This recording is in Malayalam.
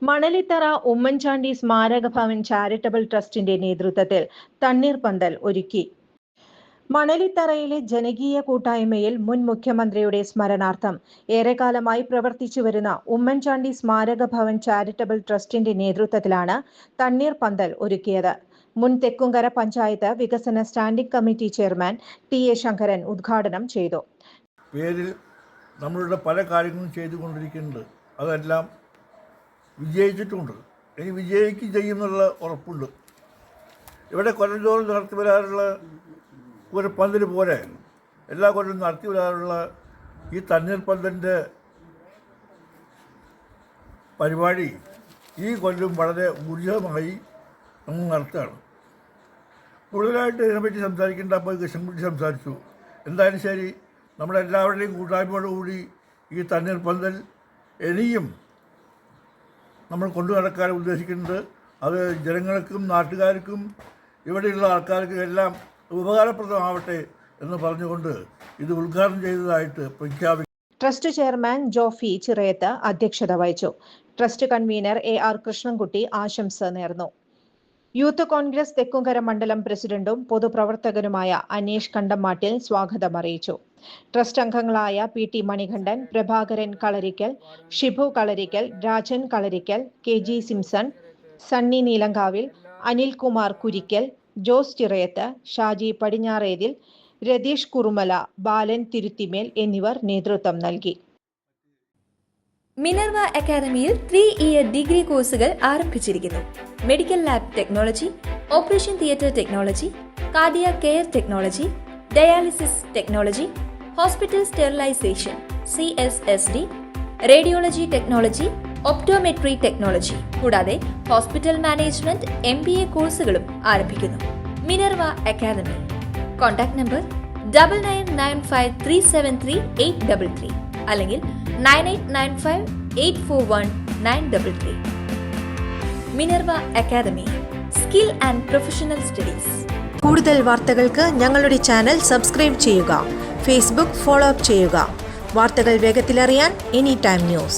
മണലിത്തറ ഉമ്മൻചാണ്ടി സ്മാരക ഭവൻ ചാരിറ്റബിൾ ട്രസ്റ്റിന്റെ നേതൃത്വത്തിൽ തണ്ണീർപന്തൽ ഒരുക്കി. മണലിത്തറയിലെ ജനകീയ കൂട്ടായ്മയിൽ മുൻ മുഖ്യമന്ത്രിയുടെ സ്മരണാർത്ഥം ഏറെക്കാലമായി പ്രവർത്തിച്ചുവരുന്ന ഉമ്മൻചാണ്ടി സ്മാരക ഭവൻ ചാരിറ്റബിൾ ട്രസ്റ്റിന്റെ നേതൃത്വത്തിലാണ് തണ്ണീർപന്തൽ ഒരുക്കിയത്. മുൻ തെക്കുംകര പഞ്ചായത്ത് വികസന സ്റ്റാൻഡിംഗ് കമ്മിറ്റി ചെയർമാൻ ടി.എ. ശങ്കരൻ ഉദ്ഘാടനം ചെയ്തു. പേരിൽ നമ്മളുടെ പല കാര്യങ്ങളും ചെയ്തുകൊണ്ടിരിക്കുന്നുണ്ട്. അതെല്ലാം വിജയിച്ചിട്ടുണ്ട്. ഇനി വിജയിക്ക് ചെയ്യുന്നുള്ള ഉറപ്പുണ്ട്. ഇവിടെ കൊല്ലം തോറും നടത്തി വരാറുള്ള ഒരു പന്തൽ പോലെ എല്ലാ കൊല്ലം നടത്തി വരാറുള്ള ഈ തണ്ണീർപന്തലിൻ്റെ പരിപാടി ഈ കൊല്ലം വളരെ ഊർജിതമായി നമ്മൾ നടത്തുകയാണ്. കൂടുതലായിട്ട് ഇതിനെപ്പറ്റി സംസാരിക്കേണ്ട അപ്പോൾ കൃഷ്ണൻകുട്ടി സംസാരിച്ചു. എന്തായാലും ശരി, നമ്മളെല്ലാവരുടെയും കൂട്ടായ്മയോടുകൂടി ഈ തണ്ണീർപന്തൽ ഇനിയും നമ്മൾ കൊണ്ടു നടക്കാൻ ഉദ്ദേശിക്കുന്നത്. അത് ജനങ്ങൾക്കും നാട്ടുകാർക്കും ഇവിടെയുള്ള ആൾക്കാർക്കും എല്ലാം ഉപകാരപ്രദമാവട്ടെ എന്ന് പറഞ്ഞുകൊണ്ട് ഇത് ഉദ്ഘാടനം ചെയ്തതായിട്ട് പ്രഖ്യാപിക്കും. ട്രസ്റ്റ് ചെയർമാൻ ജോഫി ചിറയത്ത് അധ്യക്ഷത വഹിച്ചു. Trust convener A.R. കൃഷ്ണൻകുട്ടി ആശംസ നേർന്നു. യൂത്ത് കോൺഗ്രസ് തെക്കുംകര മണ്ഡലം പ്രസിഡന്റും പൊതുപ്രവർത്തകനുമായ അനീഷ് കണ്ടമാട്ടിൽ സ്വാഗതം അറിയിച്ചു. ട്രസ്റ്റ് അംഗങ്ങളായ P.T. Manikandan, Prabhakaran Kalarikkal, Shibu Kalarikkal, Rajan Kalarikkal, KG Simson, Sunny Neelankavil, Anilkumar Kurikkal, Jose Chirayath, Shaji Padinjarethil, Ratheesh Kurumala, Balan Thiruthimel എന്നിവർ നേതൃത്വം നൽകി. മിനർവ അക്കാദമിയിൽ 3-ഇയർ ഡിഗ്രി കോഴ്സുകൾ ആരംഭിച്ചിരിക്കുന്നു. Medical lab technology, operation theatre technology, cardiac care technology, dialysis technology, hospital sterilisation CSSD, radiology technology, optometry technology കൂടാതെ ഹോസ്പിറ്റൽ മാനേജ്മെന്റ് MBA കോഴ്സുകളും ആരംഭിക്കുന്നു. Minerva academy. കോൺടാക്ട് നമ്പർ 9995373833 അല്ലെങ്കിൽ 9895841933. Minerva academy, skill and professional studies. കൂടുതൽ വാർത്തകൾക്ക് ഞങ്ങളുടെ ചാനൽ സബ്സ്ക്രൈബ് ചെയ്യുക. ഫേസ്ബുക്ക് ഫോളോ അപ്പ് ചെയ്യുക. വാർത്തകൾ വേഗത്തിലറിയാൻ Anytime News.